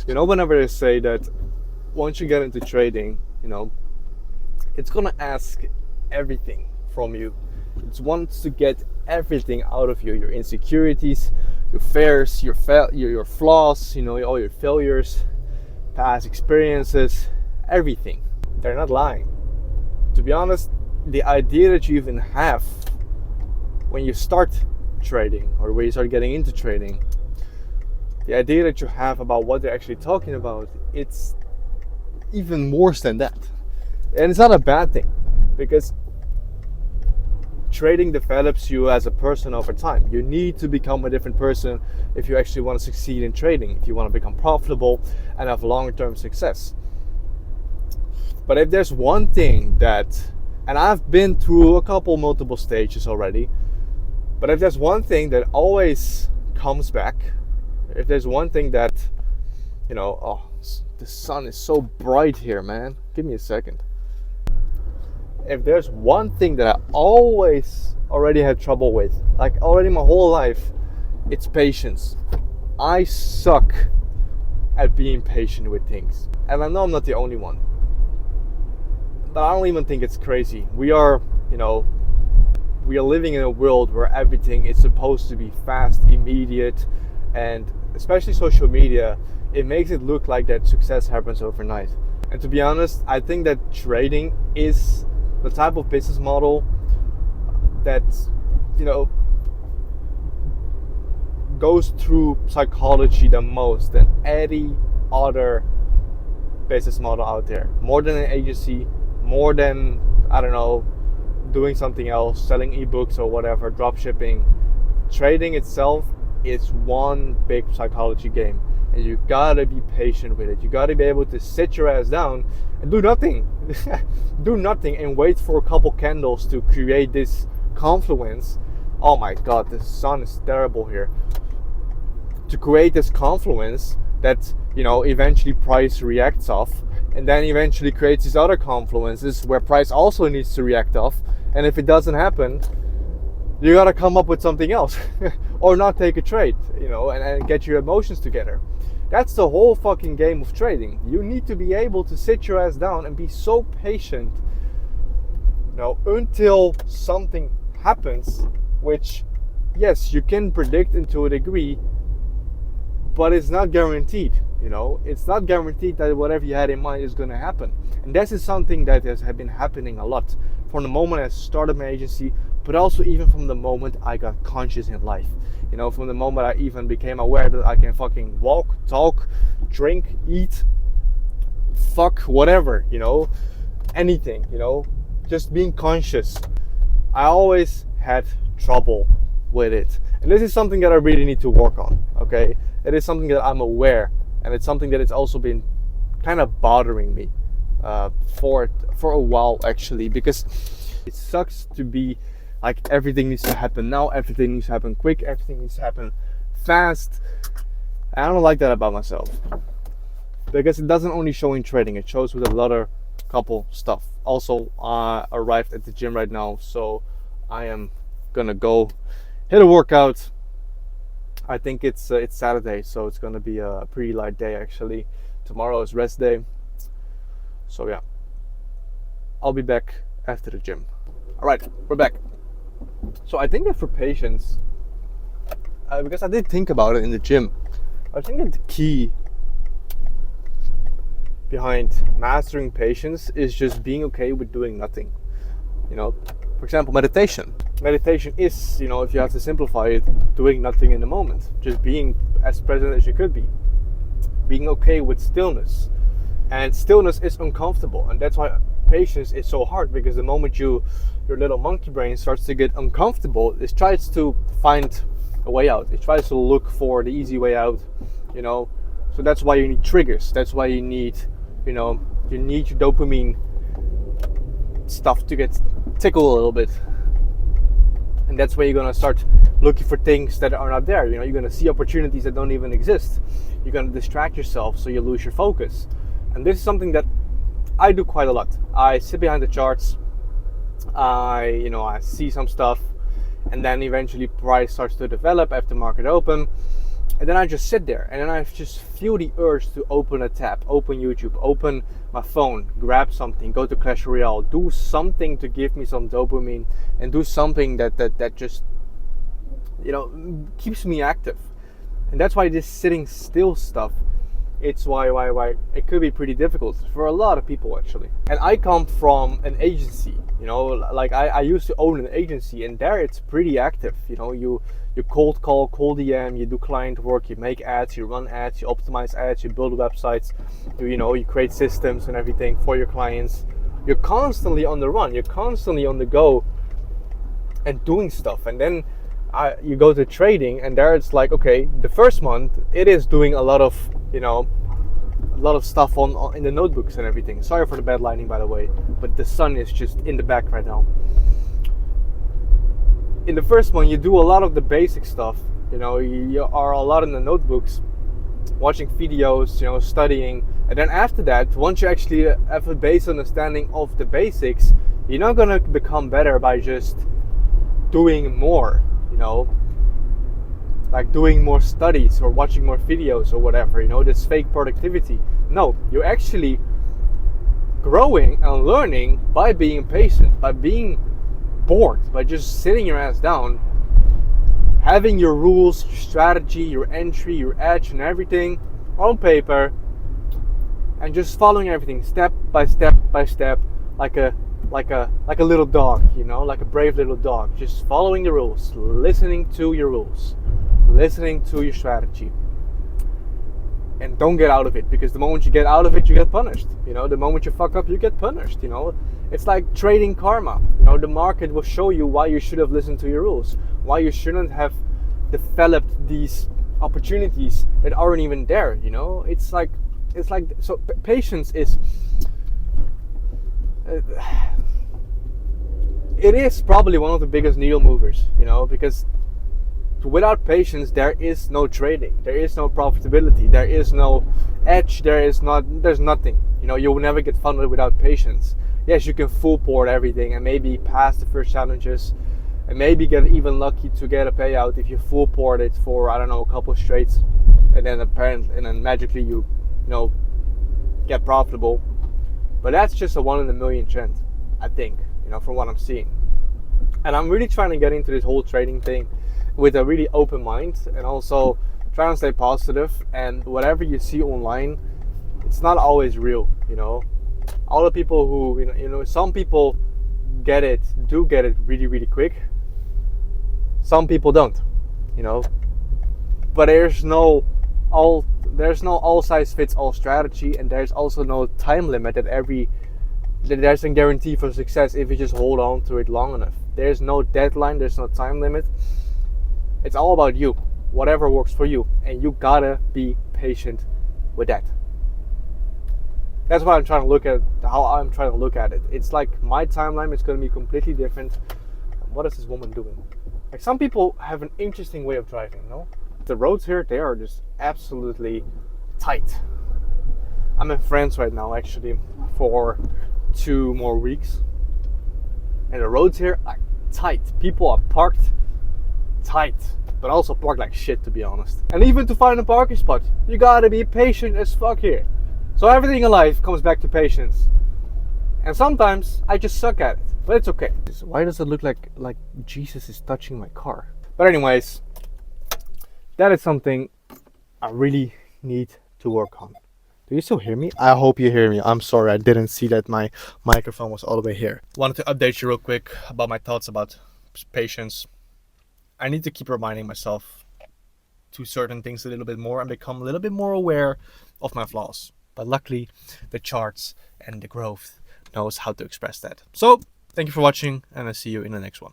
Whenever they say that once you get into trading, it's gonna ask everything from you. It wants to get everything out of you, your insecurities, your fears, your flaws, all your failures, past experiences, everything. They're not lying. To be honest, the idea that you even have when you start trading or when you start getting into trading, the idea that you have about what they're actually talking about, it's even worse than that. And it's not a bad thing, because trading develops you as a person over time. You need to become a different person if you actually want to succeed in trading, if you want to become profitable and have long-term success. But if there's one thing that, and I've been through a couple multiple stages already, but if there's one thing that always comes back, if there's one thing that, oh, the sun is so bright here, man. Give me a second. If there's one thing that I always already had trouble with, like already my whole life, it's patience. I suck at being patient with things. And I know I'm not the only one. But I don't even think it's crazy. We are living in a world where everything is supposed to be fast, immediate, and especially social media, it makes it look like that success happens overnight. And to be honest, I think that trading is the type of business model that, goes through psychology the most than any other business model out there. More than an agency, more than, doing something else, selling ebooks or whatever, drop shipping. Trading itself is one big psychology game, and you gotta be patient with it. You gotta be able to sit your ass down and do nothing do nothing and wait for a couple candles to create this confluence. Oh my god, the sun is terrible here. To create this confluence that eventually price reacts off, and then eventually creates these other confluences where price also needs to react off. And if it doesn't happen, you gotta come up with something else or not take a trade, and get your emotions together. That's the whole fucking game of trading. You need to be able to sit your ass down and be so patient, until something happens, which, yes, you can predict to a degree, but it's not guaranteed. It's not guaranteed that whatever you had in mind is going to happen. And this is something that has been happening a lot from the moment I started my agency, but also even from the moment I got conscious in life. From the moment I even became aware that I can fucking walk, talk, drink, eat, fuck, whatever, anything, just being conscious. I always had trouble with it. And this is something that I really need to work on, okay? It is something that I'm aware, and it's something that it's also been kind of bothering me for a while, actually, because it sucks to be like everything needs to happen now, everything needs to happen quick, everything needs to happen fast. I don't like that about myself, because it doesn't only show in trading, it shows with a lot of couple stuff. Also, I arrived at the gym right now, so I am gonna go hit a workout. I think it's Saturday, so it's gonna be a pretty light day actually. Tomorrow is rest day, so yeah, I'll be back after the gym. All right, we're back. So I think that for patience, because I did think about it in the gym, I think that the key behind mastering patience is just being okay with doing nothing. For example, meditation. Meditation is, if you have to simplify it, doing nothing in the moment. Just being as present as you could be. Being okay with stillness. And stillness is uncomfortable. And that's why patience is so hard, because the moment your little monkey brain starts to get uncomfortable, it tries to find a way out. It tries to look for the easy way out, So that's why you need triggers. That's why you need, your dopamine stuff to get tickled a little bit. And that's where you're gonna start looking for things that are not there. You're gonna see opportunities that don't even exist. You're gonna distract yourself so you lose your focus. And this is something that I do quite a lot. I sit behind the charts. I see some stuff, and then eventually price starts to develop after market open. And then I just sit there, and then I just feel the urge to open a tab, open YouTube, open my phone, grab something, go to Clash Royale, do something to give me some dopamine, and do something that just, you know, keeps me active. And that's why this sitting still stuff, it's why it could be pretty difficult for a lot of people actually. And I come from an agency, you know, like I used to own an agency, and there it's pretty active. You know, you cold call, cold DM, you do client work, you make ads, you run ads, you optimize ads, you build websites, you create systems and everything for your clients. You're constantly on the run, you're constantly on the go and doing stuff. And then you go to trading, and there it's like, okay, the first month it is doing a lot of, you know, a lot of stuff on in the notebooks and everything. Sorry for the bad lighting, by the way, but the sun is just in the back right now. In the first month, you do a lot of the basic stuff. You know, you are a lot in the notebooks, watching videos, you know, studying. And then after that, once you actually have a base understanding of the basics, you're not gonna become better by just doing more, you know, like doing more studies or watching more videos or whatever, you know, this fake productivity. No, you're actually growing and learning by being patient, by being bored, by just sitting your ass down, having your rules, your strategy, your entry, your edge and everything on paper, and just following everything step by step by step, like a little dog, you know, like a brave little dog, just following the rules, listening to your rules, listening to your strategy. And don't get out of it, because the moment you get out of it, you get punished. You know, the moment you fuck up, you get punished. You know, it's like trading karma. You know, the market will show you why you should have listened to your rules, why you shouldn't have developed these opportunities that aren't even there. You know, it's like so. Patience is. It is probably one of the biggest needle movers. You know, because without patience, there is no trading, there is no profitability, there is no edge, there's nothing. You know, you will never get funded without patience. Yes, you can full port everything and maybe pass the first challenges and maybe get even lucky to get a payout if you full port it for, I don't know, a couple of straights, and then magically you know, get profitable. But that's just a 1 in a million chance, I think, you know, from what I'm seeing. And I'm really trying to get into this whole trading thing with a really open mind, and also trying to stay positive. And whatever you see online, it's not always real, you know. All the people who, you know, some people get it really, really quick. Some people don't, you know. But there's no all size fits all strategy, and there's also no time limit there's a guarantee for success if you just hold on to it long enough. There's no deadline, there's no time limit. It's all about you, whatever works for you, and you gotta be patient with that. That's what I'm trying to look at, how I'm trying to look at it. It's like my timeline is gonna be completely different. What is this woman doing? Like, some people have an interesting way of driving, no? The roads here, they are just absolutely tight. I'm in France right now, actually, for 2 more weeks. And the roads here are tight. People are parked tight, but also parked like shit, to be honest. And even to find a parking spot, you gotta be patient as fuck here. So everything in life comes back to patience. And sometimes I just suck at it, but it's okay. Why does it look like Jesus is touching my car? But anyways, that is something I really need to work on. Do you still hear me? I hope you hear me. I'm sorry, I didn't see that my microphone was all the way here. Wanted to update you real quick about my thoughts about patience. I need to keep reminding myself to certain things a little bit more and become a little bit more aware of my flaws. But luckily, the charts and the growth knows how to express that. So, thank you for watching, and I'll see you in the next one.